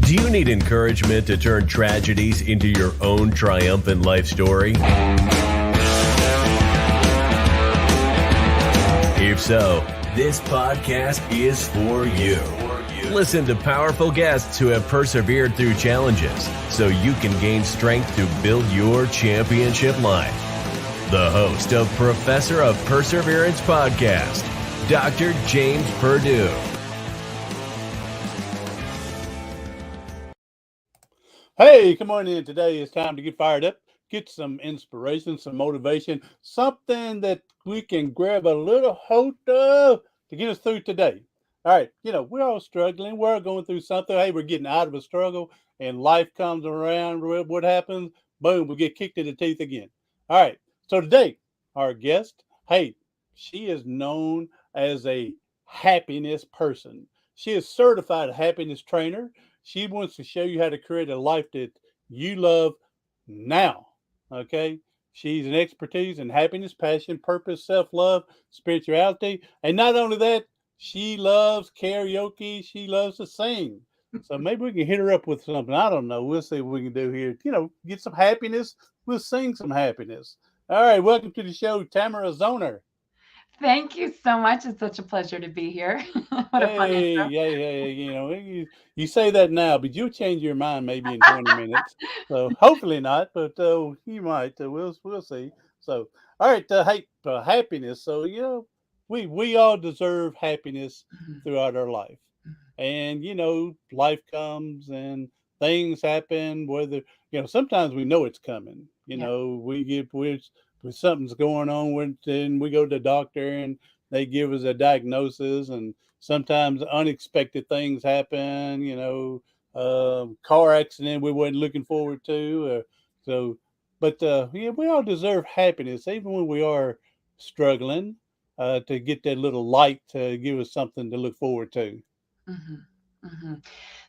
Do you need encouragement to turn tragedies into your own triumphant life story? If so, this podcast is for you. Listen to powerful guests who have persevered through challenges so you can gain strength to build your championship life. The host of Professor of Perseverance podcast, Dr. James Purdue. Hey, come on in. Today it's time to get fired up, get some inspiration, some motivation, something that we can grab a little hold of to get us through today. All right, we're all struggling. We're all going through something. Hey, we're getting out of a struggle and life comes around. What happens? Boom, we get kicked in the teeth again. All right, so today, our guest, hey, she is known as a happiness person. She is certified happiness trainer. She wants to show you how to create a life that you love now. Okay. She's an expertise in happiness, passion, purpose, self-love, spirituality. And not only that, she loves karaoke. She loves to sing. So maybe we can hit her up with something. I don't know. We'll see what we can do here. Get some happiness. We'll sing some happiness. All right. Welcome to the show, Tamara Zoner. Thank you so much. It's such a pleasure to be here. What a fun intro. You say that now, but you'll change your mind maybe in 20 minutes. So hopefully not, but you might. We'll see. So, all right. Happiness. So, we all deserve happiness throughout our life. And, life comes and things happen, whether, sometimes we know it's coming. When something's going on, then we go to the doctor and they give us a diagnosis, and sometimes unexpected things happen, car accident we weren't looking forward to. We all deserve happiness, even when we are struggling, to get that little light to give us something to look forward to.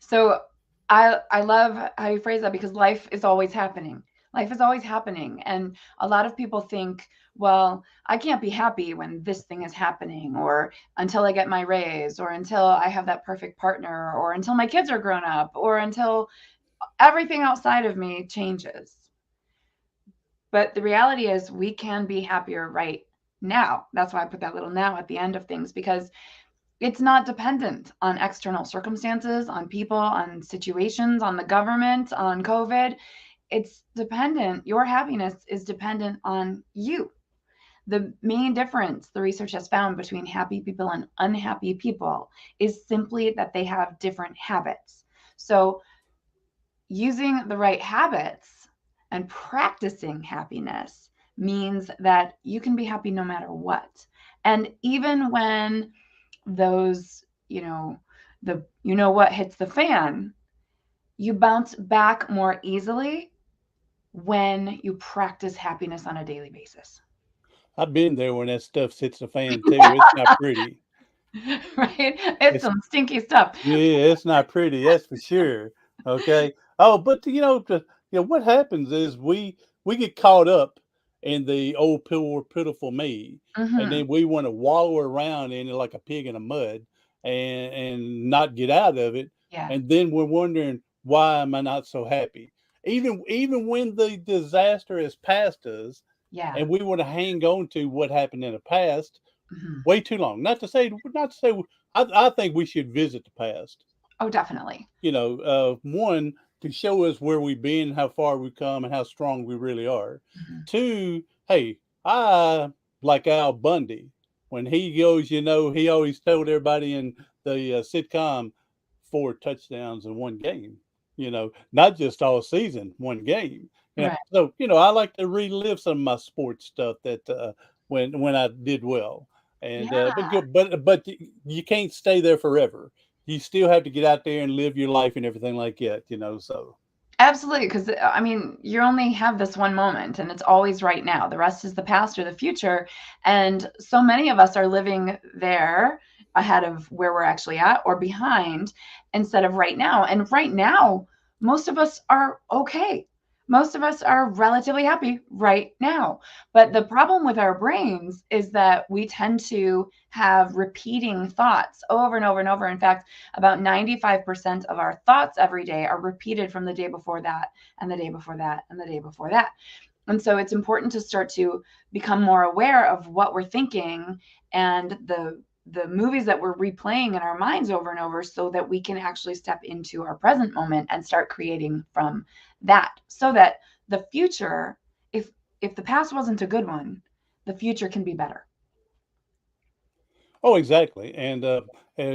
So I love how you phrase that, because life is always happening. Life is always happening. And a lot of people think, well, I can't be happy when this thing is happening, or until I get my raise, or until I have that perfect partner, or until my kids are grown up, or until everything outside of me changes. But the reality is we can be happier right now. That's why I put that little now at the end of things, because it's not dependent on external circumstances, on people, on situations, on the government, on COVID. It's dependent. Your happiness is dependent on you. The main difference the research has found between happy people and unhappy people is simply that they have different habits. So using the right habits and practicing happiness means that you can be happy no matter what. And even when those, what hits the fan, you bounce back more easily when you practice happiness on a daily basis. I've been there when that stuff hits the fan too. It's not pretty. Right? It's some stinky stuff. Yeah, it's not pretty. That's for sure. Okay. Oh, but what happens is we get caught up in the old poor pitiful me, and then we want to wallow around in it like a pig in the mud, and not get out of it. Yeah. And then we're wondering, why am I not so happy? Even when the disaster has passed us, Yeah. and we want to hang on to what happened in the past way too long. Not to say, I think we should visit the past. Oh, definitely. One, to show us where we've been, how far we've come, and how strong we really are. Two, hey, I like Al Bundy. When he goes, he always told everybody in the sitcom 4 touchdowns in one game. Not just all season, one game. Right. So, I like to relive some of my sports stuff that when I did well. And but you can't stay there forever. You still have to get out there and live your life and everything like that, so. Absolutely, because you only have this one moment, and it's always right now. The rest is the past or the future. And so many of us are living there ahead of where we're actually at, or behind, instead of right now. And right now, most of us are okay. Most of us are relatively happy right now. But the problem with our brains is that we tend to have repeating thoughts over and over and over. In fact, about 95% of our thoughts every day are repeated from the day before that, and the day before that, and the day before that. And so it's important to start to become more aware of what we're thinking and the movies that we're replaying in our minds over and over, so that we can actually step into our present moment and start creating from that, so that the future, if the past wasn't a good one, the future can be better. Oh, exactly. And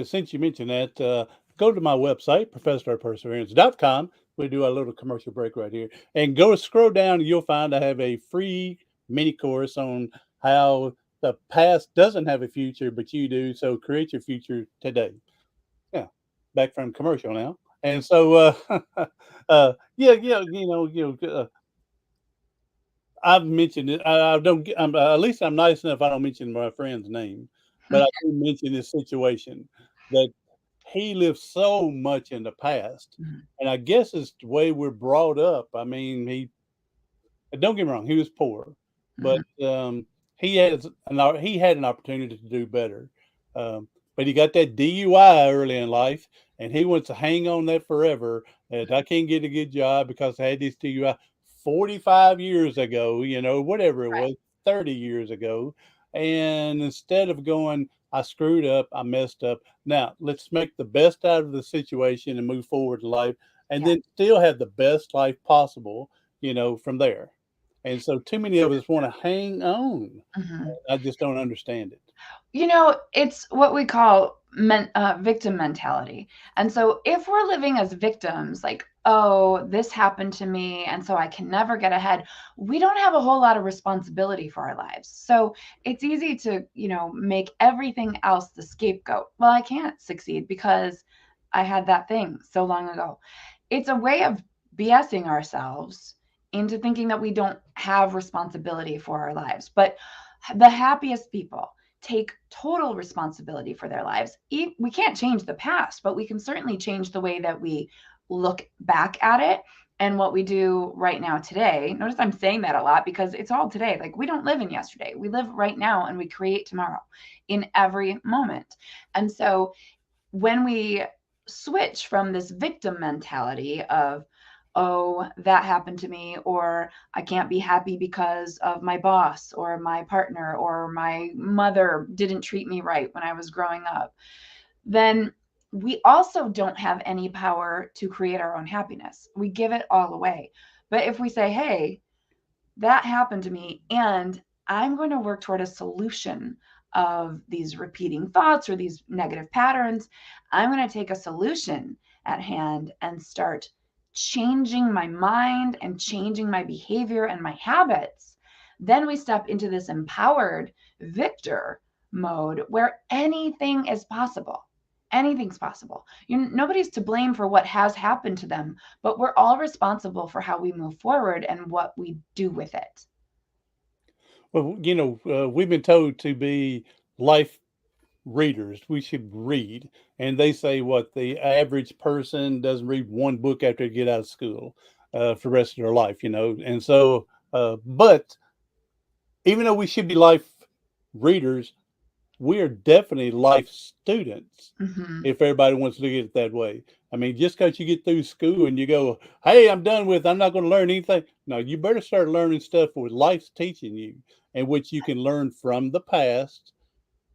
since you mentioned that, go to my website, professorperseverance.com. We do a little commercial break right here. And go scroll down, and you'll find I have a free mini course on how the past doesn't have a future, but you do. So create your future today. Yeah. Back from commercial now. And so, yeah, I've mentioned it. I don't get at least I'm nice enough I don't mention my friend's name, but I do mention this situation that he lived so much in the past, Mhm. and I guess it's the way we're brought up. I mean, don't get me wrong, he was poor, but, Mhm. he had an opportunity to do better, but he got that DUI early in life, and he wants to hang on that forever, and I can't get a good job because I had this DUI 45 years ago, whatever it Right. was, 30 years ago, and instead of going, "I screwed up, I messed up, now let's make the best out of the situation and move forward in life, and Yeah. then still have the best life possible," from there. And so too many of us want to hang on. Mhm. I just don't understand it. It's what we call victim mentality. And so if we're living as victims, like, oh, this happened to me, and so I can never get ahead, we don't have a whole lot of responsibility for our lives. So it's easy to, make everything else the scapegoat. Well, I can't succeed because I had that thing so long ago. It's a way of BSing ourselves into thinking that we don't have responsibility for our lives. But the happiest people take total responsibility for their lives. We can't change the past, but we can certainly change the way that we look back at it and what we do right now today. Notice I'm saying that a lot because it's all today. Like, we don't live in yesterday. We live right now, and we create tomorrow in every moment. And so when we switch from this victim mentality of, oh, that happened to me, or I can't be happy because of my boss or my partner or my mother didn't treat me right when I was growing up, then we also don't have any power to create our own happiness. We give it all away. But if we say, hey, that happened to me, and I'm going to work toward a solution of these repeating thoughts or these negative patterns, I'm going to take a solution at hand and start changing my mind and changing my behavior and my habits. Then we step into this empowered victor mode where anything is possible. Anything's possible. Nobody's to blame for what has happened to them, but we're all responsible for how we move forward and what we do with it. Well, we've been told to be life readers. We should read. And they say what the average person doesn't read one book after they get out of school for the rest of their life. And so, but even though we should be life readers, we are definitely life students Hmm. if everybody wants to look at it that way. I mean, just because you get through school and you go, hey, I'm not going to learn anything. No, you better start learning stuff what life's teaching you and which you can learn from the past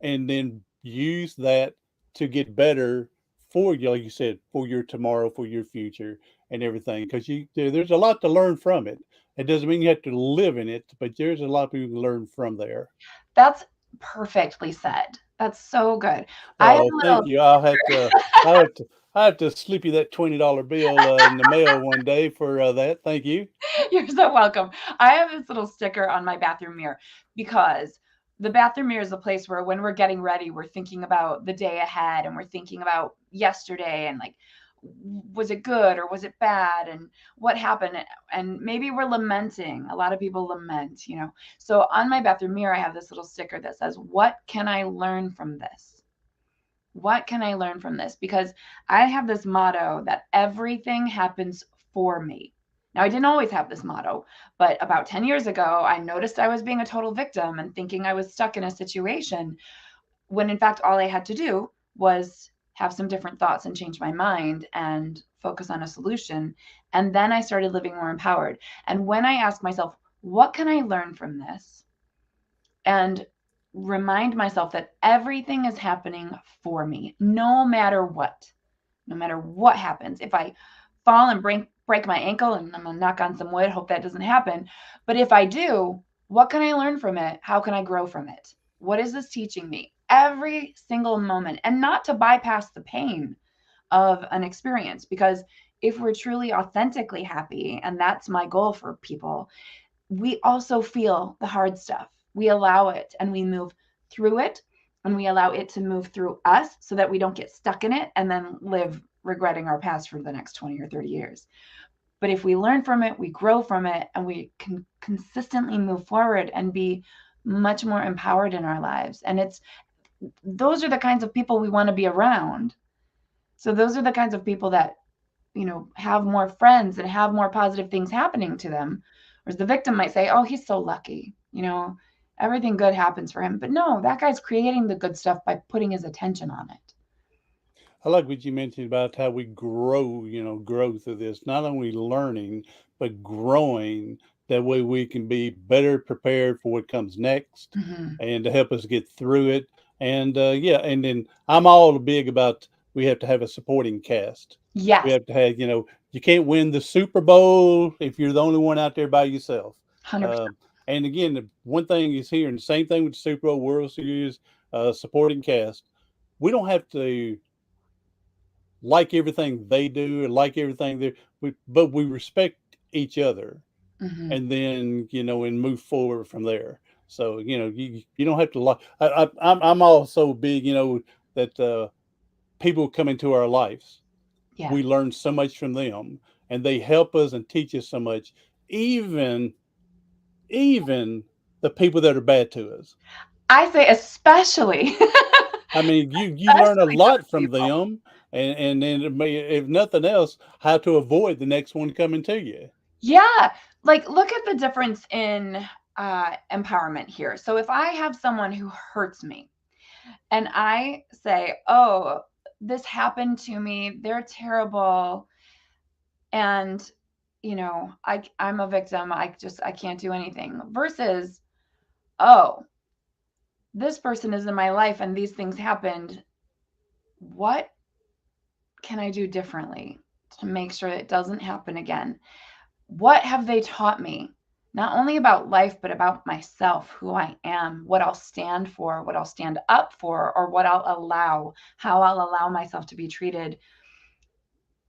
and then use that to get better for you, like you said, for your tomorrow, for your future and everything. Because there's a lot to learn from it. It doesn't mean you have to live in it, but there's a lot you can learn from there. That's perfectly said. That's so good. I have Oh, a thank little you. I have to slip you that $20 bill in the mail one day for that. Thank you. You're so welcome. I have this little sticker on my bathroom mirror because the bathroom mirror is a place where when we're getting ready, we're thinking about the day ahead and we're thinking about yesterday and like, was it good or was it bad and what happened? And maybe we're lamenting. A lot of people lament. So on my bathroom mirror, I have this little sticker that says, what can I learn from this? What can I learn from this? Because I have this motto that everything happens for me. Now, I didn't always have this motto, but about 10 years ago, I noticed I was being a total victim and thinking I was stuck in a situation when in fact all I had to do was have some different thoughts and change my mind and focus on a solution. And then I started living more empowered. And when I asked myself, what can I learn from this? And remind myself that everything is happening for me, no matter what. No matter what happens. If I fall and break my ankle, and I'm gonna knock on some wood, hope that doesn't happen. But if I do, what can I learn from it? How can I grow from it? What is this teaching me? Every single moment, and not to bypass the pain of an experience, because if we're truly authentically happy, and that's my goal for people, we also feel the hard stuff. We allow it and we move through it, and we allow it to move through us so that we don't get stuck in it and then live regretting our past for the next 20 or 30 years. But if we learn from it, we grow from it, and we can consistently move forward and be much more empowered in our lives. And those are the kinds of people we want to be around. So those are the kinds of people that, have more friends and have more positive things happening to them. Whereas the victim might say, oh, he's so lucky, everything good happens for him. But no, that guy's creating the good stuff by putting his attention on it. I like what you mentioned about how we grow, grow through this, not only learning, but growing. That way we can be better prepared for what comes next Mm-hmm. and to help us get through it. And yeah, and then I'm all big about we have to have a supporting cast. We Yes, have to have, you can't win the Super Bowl if you're the only one out there by yourself. 100%. And again, the one thing is here, and the same thing with the Super Bowl, World Series, supporting cast. We don't have to like everything they do and like everything but we respect each other, Mm-hmm. and then and move forward from there. So you don't have to like. I'm also big, that people come into our lives. Yes. We learn so much from them, and they help us and teach us so much. Even the people that are bad to us. I say especially, I mean, you learn a especially those lot from people. them, and then if nothing else, how to avoid the next one coming to you. Yeah. Like, look at the difference in empowerment here. So if I have someone who hurts me and I say, oh, this happened to me, they're terrible, and I'm a victim, I can't do anything, versus, oh, this person is in my life and these things happened, what can I do differently to make sure it doesn't happen again? What have they taught me, not only about life but about myself, who I am, what I'll stand for, what I'll stand up for, or what I'll allow, how I'll allow myself to be treated,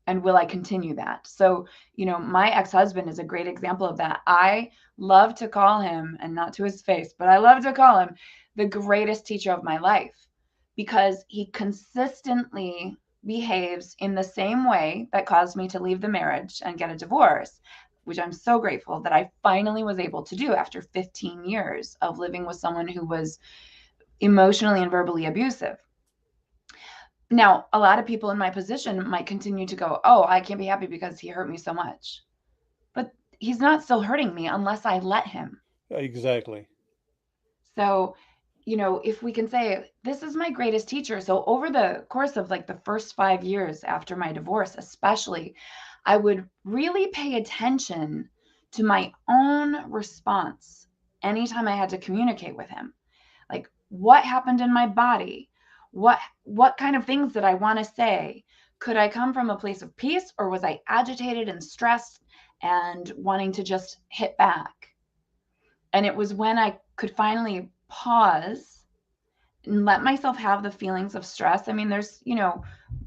and will I continue that? So, my ex-husband is a great example of that. I love to call him, and not to his face, but I love to call him the greatest teacher of my life, because he consistently behaves in the same way that caused me to leave the marriage and get a divorce, which I'm so grateful that I finally was able to do after 15 years of living with someone who was emotionally and verbally abusive. Now, a lot of people in my position might continue to go, oh, I can't be happy because he hurt me so much. But he's not still hurting me unless I let him. Exactly. So, if we can say, this is my greatest teacher. So, over the course of like the first 5 years after my divorce, especially, I would really pay attention to my own response anytime I had to communicate with him. Like, what happened in my body? What kind of things did I want to say? Could I come from a place of peace, or was I agitated and stressed and wanting to just hit back? And it was when I could finally pause and let myself have the feelings of stress. I mean, there's,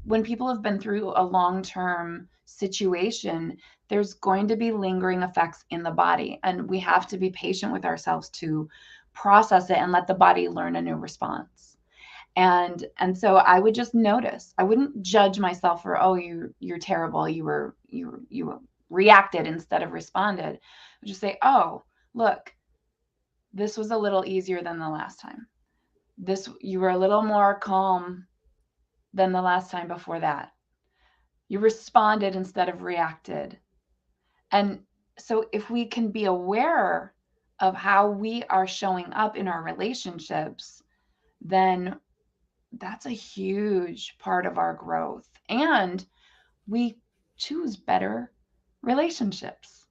when people have been through a long-term situation, there's going to be lingering effects in the body, and we have to be patient with ourselves to process it and let the body learn a new response. And so I would just notice. I wouldn't judge myself for, oh, you're terrible. You reacted instead of responded. I would just say, oh, look, this was a little easier than the last time. You were a little more calm than the last time before that. You responded instead of reacted. And so if we can be aware of how we are showing up in our relationships, then that's a huge part of our growth. And we choose better relationships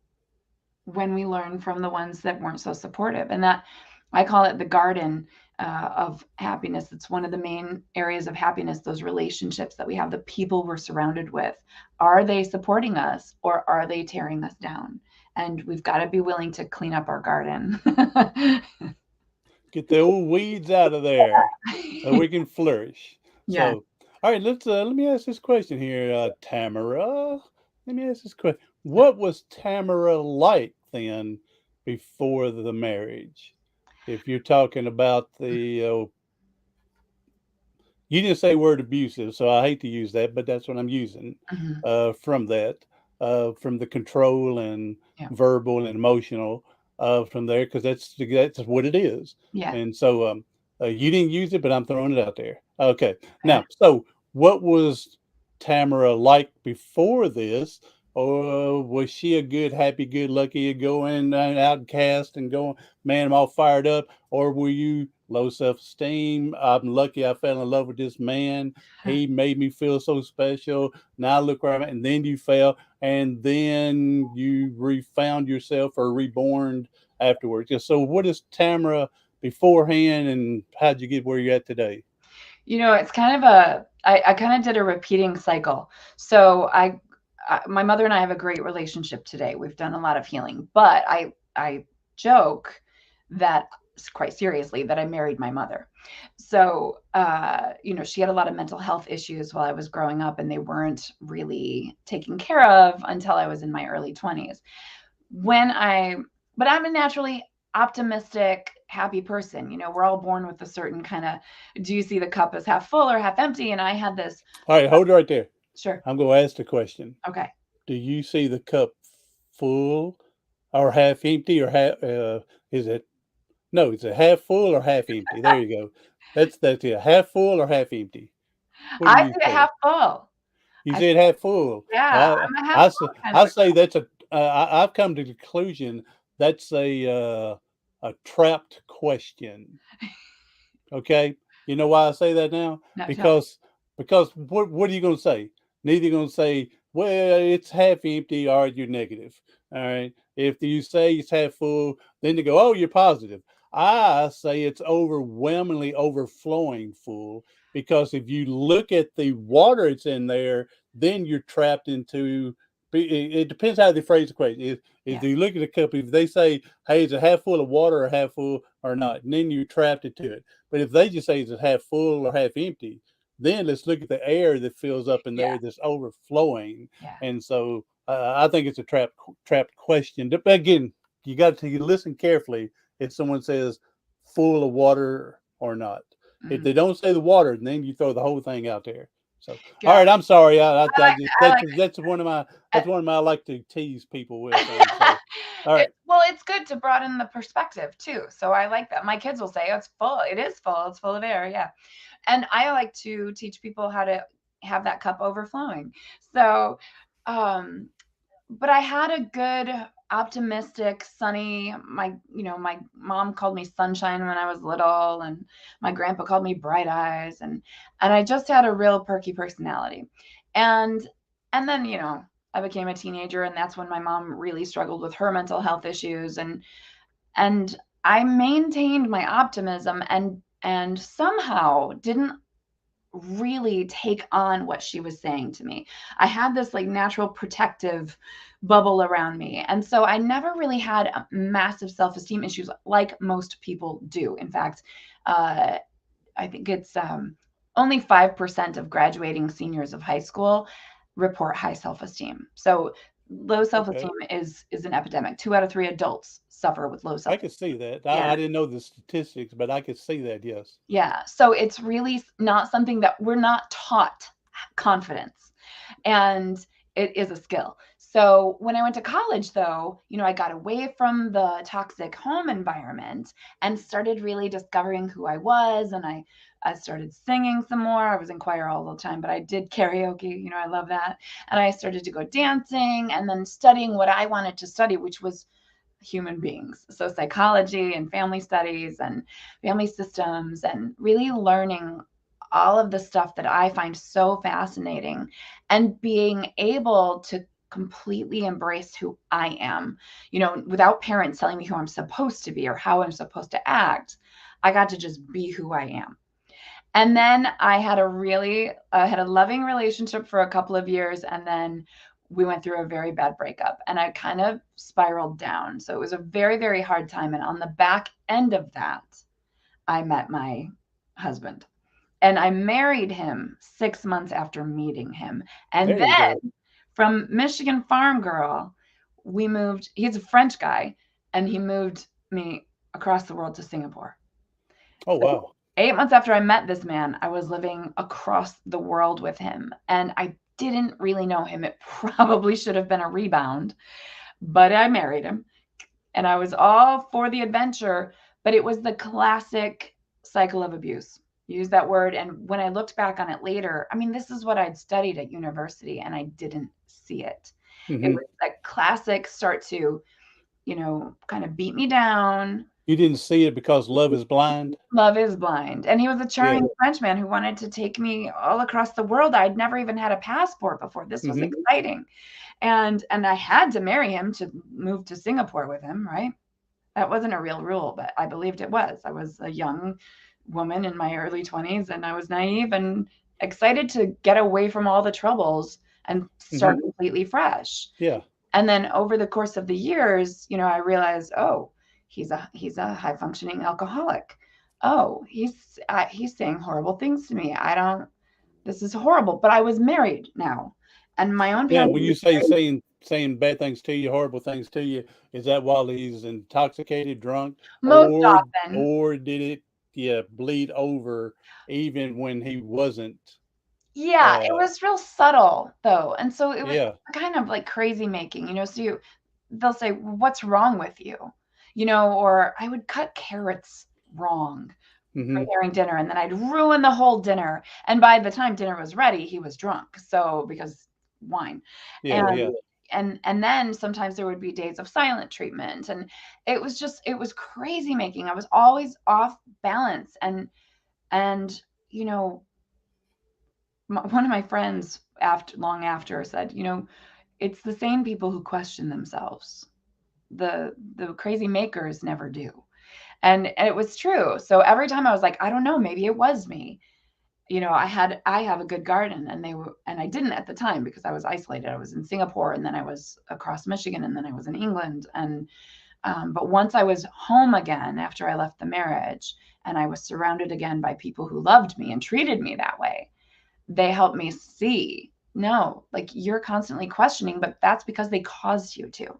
when we learn from the ones that weren't so supportive. And that, I call it the garden of happiness. It's one of the main areas of happiness, those relationships that we have, the people we're surrounded with. Are they supporting us or are they tearing us down? And we've got to be willing to clean up our garden. Get the old weeds out of there so we can flourish. Yeah. So, all right, let me ask this question here, Tamara. Let me ask this question. What was Tamara like then before the marriage? If you're talking about you didn't say word abusive, so I hate to use that, but that's what I'm using Mhm. from that, from the control and Yeah. verbal and emotional from there, because that's what it is. Yeah. And so you didn't use it, but I'm throwing it out there. Okay. Okay. Now, so what was Tamara like before this? Or was she a good, happy, good, lucky, going outcast and going, man, I'm all fired up? Or were you low self esteem? I'm lucky I fell in love with this man. He made me feel so special. Now look where I'm at. And then you fell, and then you refound yourself or reborn afterwards. Yeah, so, what is Tamara beforehand, and how'd you get where you're at today? It's kind of I kind of did a repeating cycle. So my mother and I have a great relationship today. We've done a lot of healing, but I joke that, quite seriously, that I married my mother. So, she had a lot of mental health issues while I was growing up, and they weren't really taken care of until I was in my early 20s. But I'm a naturally optimistic, happy person. We're all born with a certain kind of, do you see the cup as half full or half empty? And I had this. All right, hold it right there. Sure. I'm going to ask the question. Okay. Do you see the cup full or half empty, or is it, no, is it half full or half empty? There you go. That's it. Half full or half empty? What do I you see it say? half full. You I said half full. Yeah, Well, I'm a half full kind of I a say that's I've come to the conclusion that's a trapped question. Okay, you know why I say that now? no, tell me. Because what are you going to say? Neither going to say, well, it's half empty, or you're negative. All right. If you say it's half full, then they go, oh, you're positive. I say it's overwhelmingly overflowing full, because if you look at the water that's in there, then you're trapped into. It depends how they phrase the question. If Yeah, you look at a cup, if they say, "Hey, is it half full of water or half full or not?" and then you're trapped into it. But if they just say it's half full or half empty, then let's look at the air that fills up in yeah, there that's overflowing. yeah. And so I think it's a trapped question. But again, you got to listen carefully if someone says full of water or not. If Mhm. they don't say the water, then you throw the whole thing out there. So, all Got right, it. I'm sorry. I like Just I like that's one of my I like to tease people with. And so, all right, it's good to broaden the perspective too. So I like that. My kids will say, "Oh, it's full. It is full. It's full of air." Yeah. And I like to teach people how to have that cup overflowing. So, um, but I had a good, optimistic, sunny, my mom called me sunshine when I was little, and my grandpa called me bright eyes, and I just had a real perky personality. And and then, I became a teenager, and that's when my mom really struggled with her mental health issues, and I maintained my optimism and somehow didn't really take on what she was saying to me. I had this like natural protective bubble around me. And so I never really had massive self-esteem issues like most people do. In fact, uh, I think it's only 5% of graduating seniors of high school report high self-esteem. So low self-esteem okay. is an epidemic. 2 out of 3 adults suffer with low I self-esteem. could see that. Yeah. I didn't know the statistics, but I could see that. Yes. Yeah. So it's really not something that we're not taught confidence. And it is a skill. So when I went to college, though, I got away from the toxic home environment and started really discovering who I was. And I started singing some more. I was in choir all the time, but I did karaoke. I love that. And I started to go dancing and then studying what I wanted to study, which was human beings. So psychology and family studies and family systems, and really learning all of the stuff that I find so fascinating, and being able to completely embrace who I am, without parents telling me who I'm supposed to be or how I'm supposed to act. I got to just be who I am. And then I had a loving relationship for a couple of years, and then we went through a very bad breakup, and I kind of spiraled down. So it was a very, very hard time. And on the back end of that, I met my husband, and I married him 6 months after meeting him. And There you then go. from Michigan farm girl, we moved. He's a French guy, and he moved me across the world to Singapore. Oh, So wow. 8 months after I met this man, I was living across the world with him, and I didn't really know him. It probably should have been a rebound, but I married him, and I was all for the adventure, but it was the classic cycle of abuse. Use that word. And when I looked back on it later, I mean, this is what I'd studied at university, and I didn't see it. It Hmm. was that classic start to, kind of beat me down. You didn't see it because love is blind? Love is blind. And he was a Yeah. charming Frenchman who wanted to take me all across the world. I'd never even had a passport before. This was Hmm. exciting. And I had to marry him to move to Singapore with him, right? That wasn't a real rule, but I believed it was. I was a young woman in my early 20s, and I was naive and excited to get away from all the troubles and start Hmm. completely fresh. Yeah. And then over the course of the years, I realized, oh, he's a high functioning alcoholic. Oh, he's saying horrible things to me. This is horrible. But I was married now, and my own Now, parents. when you say saying bad things to you, horrible things to you, is that while he's intoxicated, drunk, Most often. or did it, yeah, bleed over even when he wasn't? Yeah, it was real subtle though. And so it was Yeah. kind of like crazy making, so they'll say, "Well, what's wrong with you?" Or I would cut carrots wrong Hmm. preparing dinner, and then I'd ruin the whole dinner. And by the time dinner was ready, he was drunk. So because wine. Yeah. And Yeah. and then sometimes there would be days of silent treatment, and it was crazy making. I was always off balance, and you know one of my friends long after said, it's the sane people who question themselves. The crazy makers never do. And it was true. So every time I was like, I don't know, maybe it was me. I have a good garden, and I didn't at the time because I was isolated. I was in Singapore, and then I was across Michigan, and then I was in England. And but once I was home again after I left the marriage, and I was surrounded again by people who loved me and treated me that way, they helped me see, no, like, you're constantly questioning, but that's because they caused you to.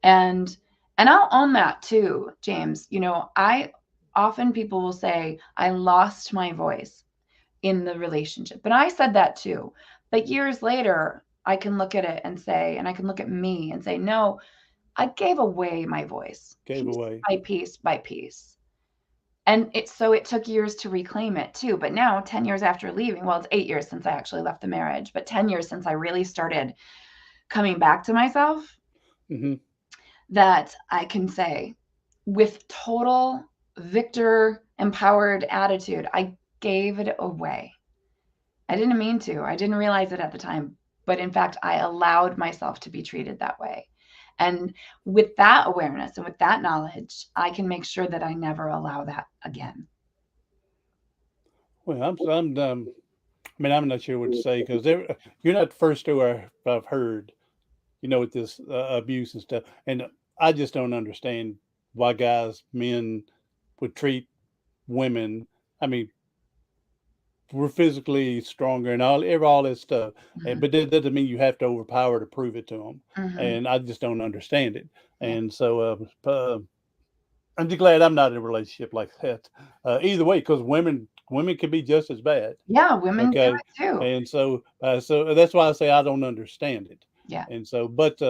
And I'll own that too, James. I often, people will say, I lost my voice in the relationship. And I said that too. But years later, I can look at it and say, and I can look at me and say, no, I gave away my voice Gave piece away. by piece by piece. And it took years to reclaim it too. But now, 10 years after leaving, well, it's 8 years since I actually left the marriage, but 10 years since I really started coming back to myself, Hmm. that I can say with total victor empowered attitude, I gave it away. I didn't mean to. I didn't realize it at the time. But in fact, I allowed myself to be treated that way. And with that awareness and with that knowledge, I can make sure that I never allow that again. Well, I mean, I'm not sure what to say because you're not the first story I've heard, with this abuse and stuff. And I just don't understand why men would treat women. I mean, we're physically stronger and all that stuff, Mhm. but that doesn't mean you have to overpower to prove it to them. Mhm. And I just don't understand it. Yeah. And so I'm just glad I'm not in a relationship like that. Either way, because women can be just as bad. Yeah, women do Okay, it too. and so that's why I say I don't understand it. Yeah. And so, but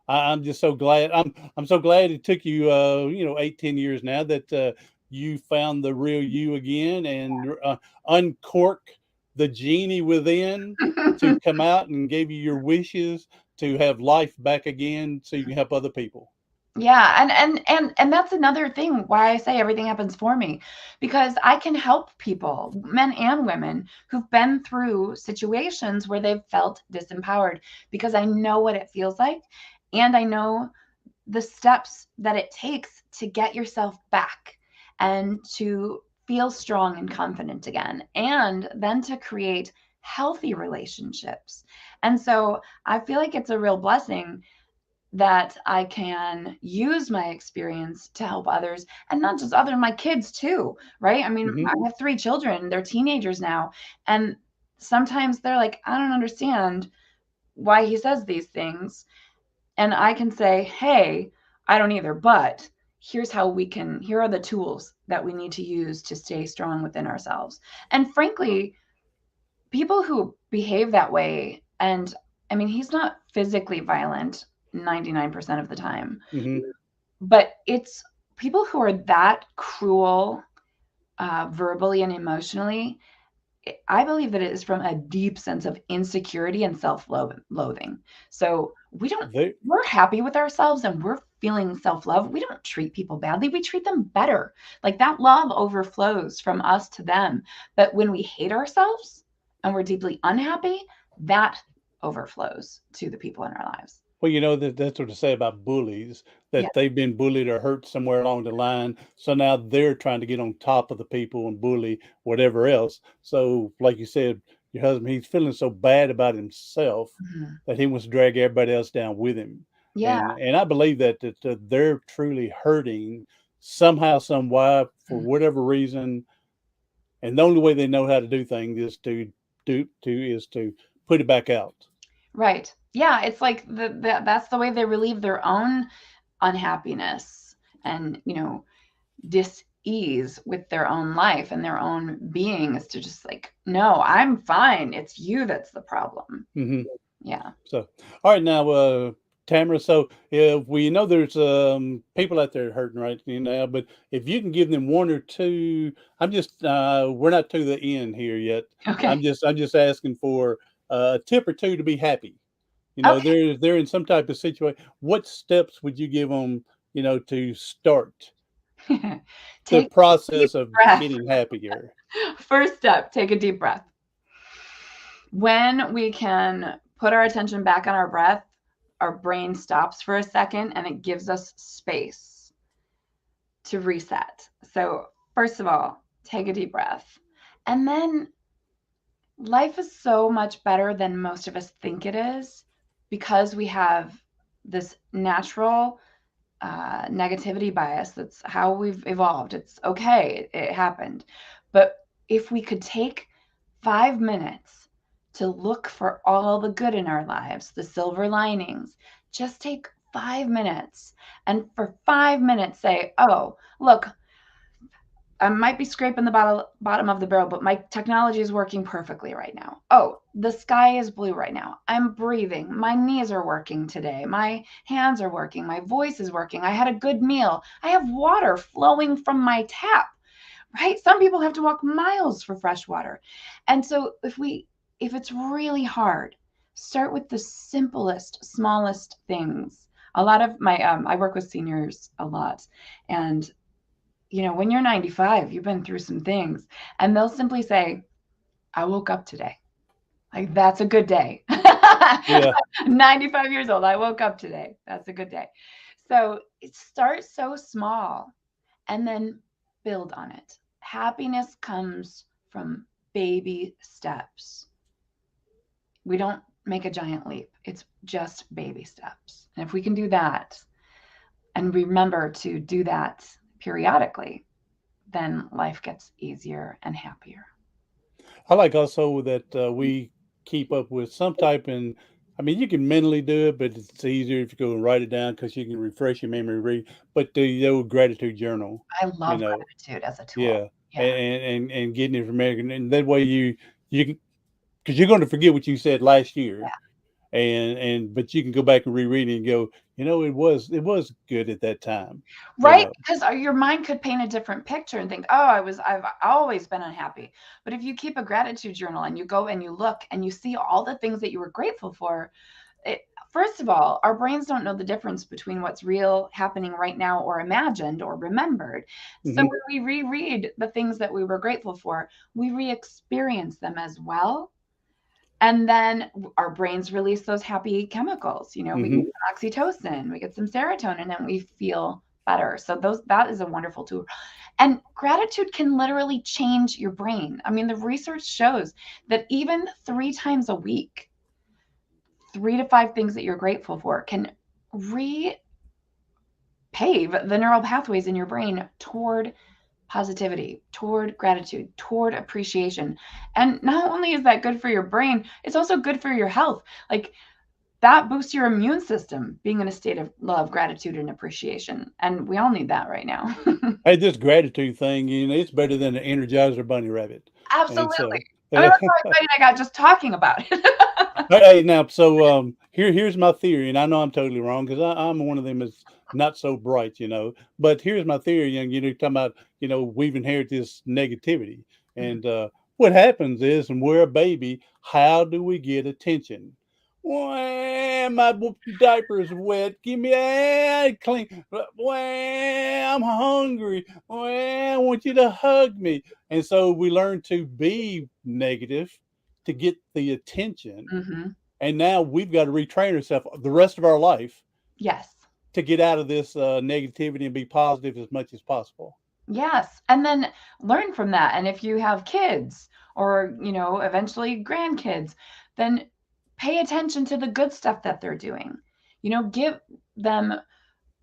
I'm just so glad. I'm so glad it took you 8-10 years now that you found the real you again, and uncork the genie within to come out and give you your wishes to have life back again so you can help other people. Yeah, and that's another thing why I say everything happens for me, because I can help people, men and women, who've been through situations where they've felt disempowered, because I know what it feels like, and I know the steps that it takes to get yourself back and to feel strong and confident again, and then to create healthy relationships. And so I feel like it's a real blessing that I can use my experience to help others, and not just other my kids too, right? I mean, Hmm. I have 3 children, they're teenagers now, and sometimes they're like, I don't understand why he says these things. And I can say, hey, I don't either, but here's how we can, here are the tools that we need to use to stay strong within ourselves. And frankly, people who behave that way, and I mean, he's not physically violent 99% of the time, Hmm. but it's people who are that cruel, verbally and emotionally. I believe that it is from a deep sense of insecurity and self-loathing. So They, we're happy with ourselves and we're feeling self-love. We don't treat people badly. We treat them better. Like that love overflows from us to them. But when we hate ourselves and we're deeply unhappy, that overflows to the people in our lives. well, that's what to say about bullies, Yeah. that they've been bullied or hurt somewhere along the line. So now they're trying to get on top of the people and bully whatever else. So, like you said, your husband, he's feeling so bad about himself Mhm. that he wants to drag everybody else down with him. Yeah. And I believe that they're truly hurting somehow, some way, for whatever reason. And the only way they know how to do things is to put it back out. Right. Yeah. It's like that's the way they relieve their own unhappiness and, dis-ease with their own life and their own being, is to just like, no, I'm fine. It's you that's the problem. Hmm. Yeah. So, all right, now, Tamara. So, if we know there's people out there hurting right now, but if you can give them one or two, we're not to the end here yet. Okay. I'm just asking for a tip or two to be happy. Okay. They're in some type of situation. What steps would you give them? To start the Take a deep process of breath. getting happier. First step, take a deep breath. When we can put our attention back on our breath, our brain stops for a second and it gives us space to reset. So, first of all, take a deep breath. And then life is so much better than most of us think it is, because we have this natural negativity bias. That's how we've evolved. It's okay, it happened. But if we could take 5 minutes to look for all the good in our lives, the silver linings, just take 5 minutes, and for 5 minutes say, oh, look, I might be scraping the bottom of the barrel, but my technology is working perfectly right now. Oh, the sky is blue right now. I'm breathing. My knees are working today. My hands are working. My voice is working. I had a good meal. I have water flowing from my tap, right? Some people have to walk miles for fresh water. And so if it's really hard, start with the simplest, smallest things. A lot of my I work with seniors a lot, and when you're 95, you've been through some things, and they'll simply say, I woke up today. Like, that's a good day. Yeah. 95 years old. I woke up today. That's a good day. So it starts so small and then build on it. Happiness comes from baby steps. We don't make a giant leap. It's just baby steps. And if we can do that and remember to do that periodically, then life gets easier and happier. I like also that we keep up with some type and I mean you can mentally do it, but it's easier if you go and write it down because you can refresh your memory. But the old gratitude journal, I you love know, gratitude as a tool. yeah, Yeah. and getting it from American, and that way you can because you're going to forget what you said last year, but you can go back and reread it and go, it was good at that time, you Right? know. Because your mind could paint a different picture and think, oh, I've always been unhappy. But if you keep a gratitude journal and you go and you look and you see all the things that you were grateful for, it, first of all, our brains don't know the difference between what's real happening right now or imagined or remembered. So Hmm. when we reread the things that we were grateful for, we re-experience them as well. And then our brains release those happy chemicals. We get Hmm. some oxytocin, we get some serotonin, and we feel better. So that is a wonderful tool. And gratitude can literally change your brain. I mean, the research shows that even 3 times a week, 3 to 5 things that you're grateful for can repave the neural pathways in your brain toward positivity, toward gratitude, toward appreciation. And not only is that good for your brain, it's also good for your health. Like, that boosts your immune system, being in a state of love, gratitude, and appreciation. And we all need that right now. Hey, this gratitude thing, it's better than an Energizer Bunny rabbit. And Absolutely. so, I mean, look how excited I got just talking about it. hey, now, so here's my theory, and I know I'm totally wrong because I'm one of them that's not so bright. But here's my theory, and talking about, we've inherited this negativity, and what happens is, when we're a baby, how do we get attention? Well, my diaper is wet. Give me a clean. Well, I'm hungry. Well, I want you to hug me. And so we learn to be negative to get the attention. Hmm. And now we've got to retrain ourselves the rest of our life Yes. to get out of this negativity and be positive as much as possible. Yes. And then learn from that. And if you have kids or, eventually grandkids, then pay attention to the good stuff that they're doing. Give them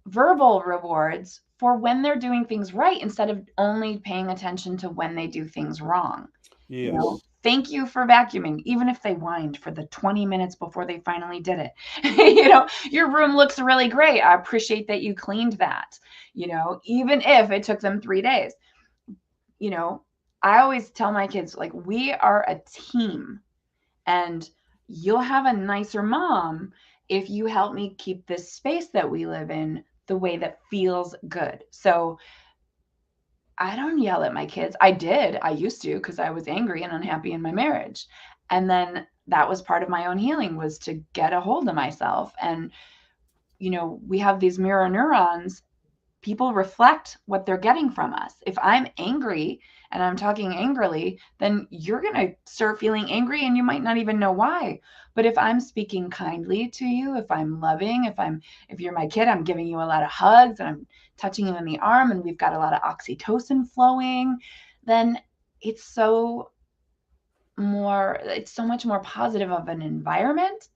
verbal rewards for when they're doing things right instead of only paying attention to when they do things wrong. Yes. Thank you for vacuuming, even if they whined for the 20 minutes before they finally did it. Your room looks really great. I appreciate that you cleaned that, even if it took them 3 days. you know, I always tell my kids, like, we are a team, and you'll have a nicer mom if you help me keep this space that we live in the way that feels good. So I don't yell at my kids. I used to, because I was angry and unhappy in my marriage. And then that was part of my own healing, was to get a hold of myself. And, we have these mirror neurons. People reflect what they're getting from us. If I'm angry and I'm talking angrily, then you're going to start feeling angry and you might not even know why. But if I'm speaking kindly to you, if I'm loving, if you're my kid, I'm giving you a lot of hugs and I'm touching you in the arm and we've got a lot of oxytocin flowing, then it's so it's so much more positive of an environment.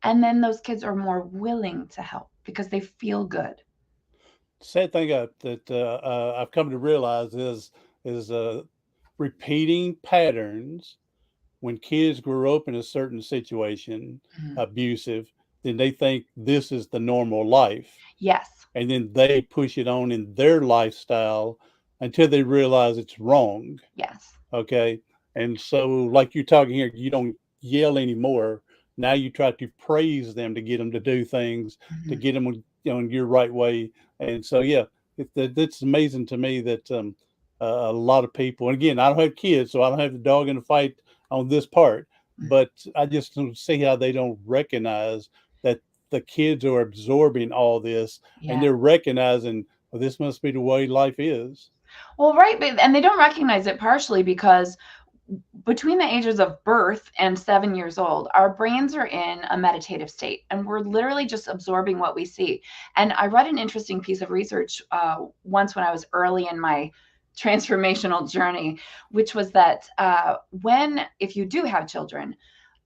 And then those kids are more willing to help because they feel good. Sad thing that I've come to realize is repeating patterns. When kids grow up in a certain situation, Mhm. abusive, then they think this is the normal life, Yes. and then they push it on in their lifestyle until they realize it's wrong. Yes. Okay. And so, like you're talking here, you don't yell anymore. Now you try to praise them to get them to do things, to Mhm. get them, in your right way. And so, yeah, it's amazing to me that a lot of people, and again, I don't have kids, so I don't have the dog in the fight on this part, Mhm. but I just don't see how they don't recognize that the kids are absorbing all this and Yeah. they're recognizing, well, this must be the way life is. Well, right, and they don't recognize it partially because between the ages of birth and 7 years old, our brains are in a meditative state and we're literally just absorbing what we see. And I read an interesting piece of research once when I was early in my transformational journey, which was that if you do have children,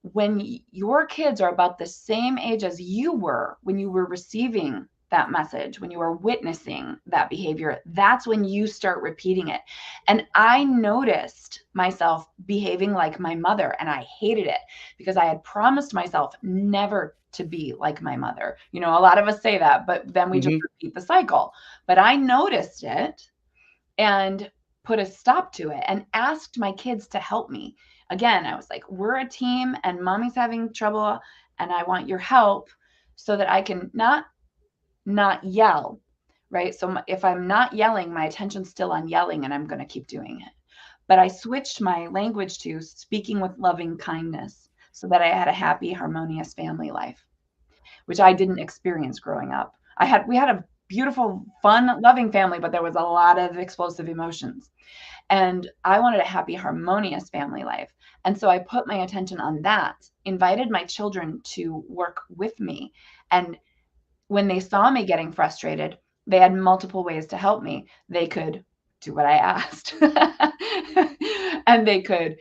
when your kids are about the same age as you were when you were receiving that message, when you were witnessing that behavior, that's when you start repeating it. And I noticed myself behaving like my mother, and I hated it because I had promised myself never to be like my mother. A lot of us say that, but then we just Hmm. repeat the cycle. But I noticed it and put a stop to it and asked my kids to help me. Again, I was like, we're a team and mommy's having trouble and I want your help so that I can not yell, right? So if I'm not yelling, my attention's still on yelling, and I'm going to keep doing it. But I switched my language to speaking with loving kindness so that I had a happy, harmonious family life, which I didn't experience growing up. We had a beautiful, fun, loving family, but there was a lot of explosive emotions. And I wanted a happy, harmonious family life. And so I put my attention on that, invited my children to work with me. And when they saw me getting frustrated, they had multiple ways to help me. They could do what I asked, and they could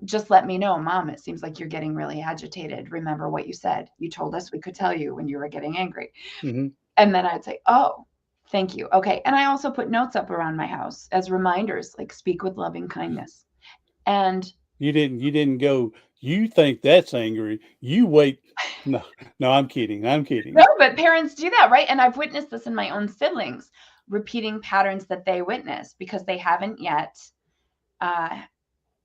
just let me know, Mom, it seems like you're getting really agitated. Remember what you said. You told us we could tell you when you were getting angry. Mm-hmm. And then I'd say, oh, thank you. Okay. And I also put notes up around my house as reminders, like speak with loving kindness. And You didn't go, you think that's angry. You wait. No, no, I'm kidding. I'm no, kidding. but parents do that, right? And I've witnessed this in my own siblings, repeating patterns that they witness because they haven't yet uh,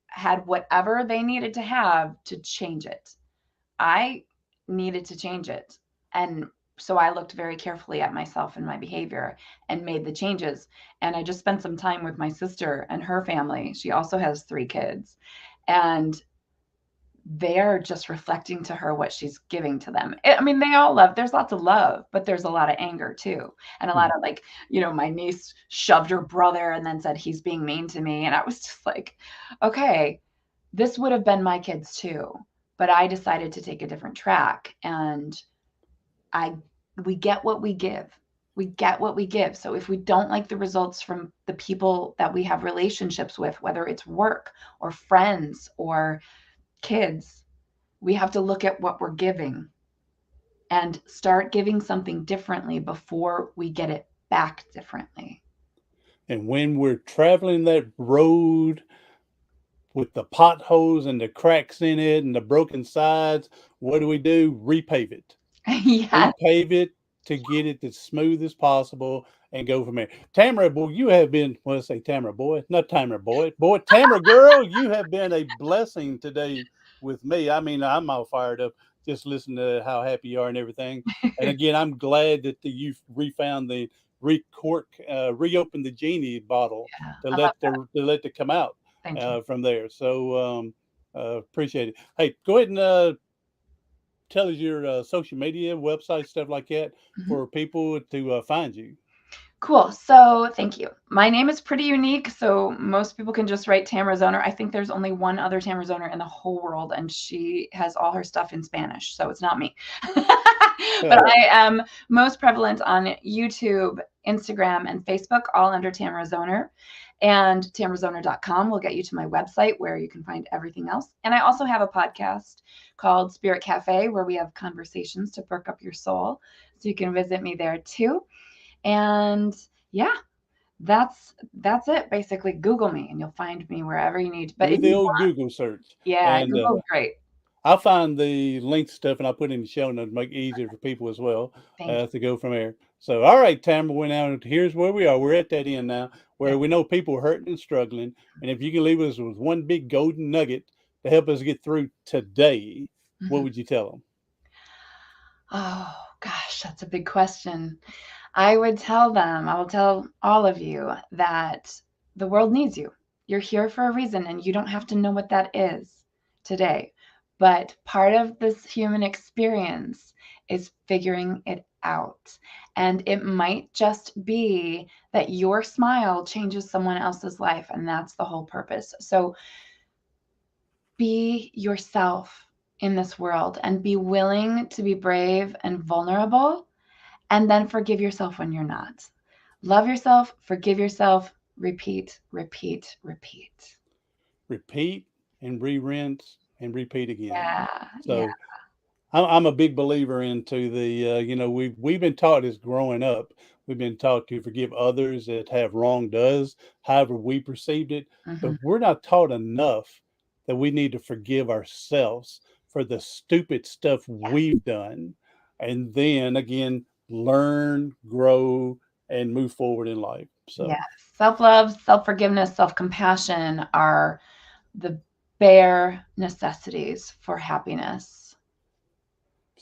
had whatever they needed to have to change it. I needed to change it. And so I looked very carefully at myself and my behavior and made the changes. And I just spent some time with my sister and her family. She also has 3 kids. And they're just reflecting to her what she's giving to them. I mean, they all love, there's lots of love, but there's a lot of anger too. And a lot Mhm. of like, my niece shoved her brother and then said he's being mean to me. And I was just like, okay, this would have been my kids too. But I decided to take a different track, and we get what we give. We get what we give. So if we don't like the results from the people that we have relationships with, whether it's work or friends or kids, we have to look at what we're giving and start giving something differently before we get it back differently. And when we're traveling that road with the potholes and the cracks in it and the broken sides, what do? Repave it. Yes. Repave it to get it as smooth as possible and go from there. Tamara, boy, you have been, well, let's say Tamara boy, not Tamara boy, Tamara girl, you have been a blessing today with me. I mean, I'm all fired up just listening to how happy you are and everything. And again, I'm glad that you've refound the reopen the genie bottle Yeah, to I love let that. the come out Thank you. from there. So appreciate it. Hey, go ahead and tell us your social media, website, stuff like that Mhm. for people to find you. Cool. So thank you. My name is pretty unique. So most people can just write Tamara Zoner. I think there's only one other Tamara Zoner in the whole world, and she has all her stuff in Spanish. So it's not me. But I am most prevalent on YouTube, Instagram, and Facebook, all under Tamara Zoner. And tamarazoner.com will get you to my website where you can find everything else. And I also have a podcast called Spirit Cafe where we have conversations to perk up your soul. So you can visit me there too. And yeah, that's it basically. Google me and you'll find me wherever you need. But Do if the you old want, Google search, yeah, and Google's great. I'll find the link stuff and I'll put it in the show notes to make it easier for people as well Thank to go from there. So, all right, Tamara, we're now here's where we are. We're at that end now you. where we know people are hurting and struggling, and if you can leave us with one big golden nugget to help us get through today, what Mhm. would you tell them? Oh gosh, that's a big question. I would tell them, I will tell all of you that the world needs you. You're here for a reason, and you don't have to know what that is today. But part of this human experience is figuring it out. And it might just be that your smile changes someone else's life, and that's the whole purpose. So be yourself in this world and be willing to be brave and vulnerable, and then forgive yourself when you're not. Love yourself, forgive yourself, repeat, repeat, repeat. Repeat and re-rinse and repeat again. Yeah, yeah. So I'm a big believer into the we've been taught as growing up, we've been taught to forgive others that have wronged us, however we perceived it, Mhm. but we're not taught enough that we need to forgive ourselves for the stupid stuff Yeah, we've done, and then again learn, grow, and move forward in life. yeah. So Self-love, self-forgiveness, self-compassion are the bare necessities for happiness.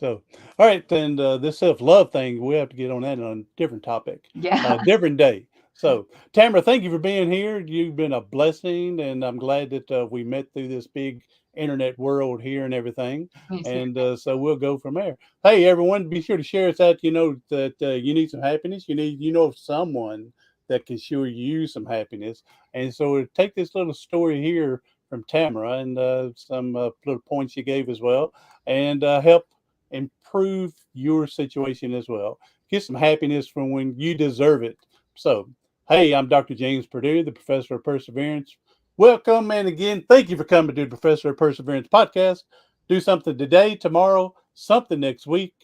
So, all right, then this self-love thing, we have to get on that on a different topic, Yeah. different day. So, Tamara, thank you for being here. You've been a blessing, and I'm glad that we met through this big internet world here and everything. Me too. And so we'll go from there. Hey, everyone, be sure to share us out. You know that you need some happiness. You know someone that can sure you some happiness. And so take this little story here from Tamara and some little points you gave as well, and help improve your situation as well. Get some happiness from when you deserve it. So, hey, I'm Dr. James Purdue, the professor of perseverance. Welcome, and again, thank you for coming to the Professor of Perseverance podcast. Do something today, tomorrow, something next week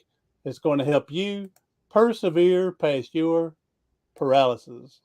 that's going to help you persevere past your paralysis.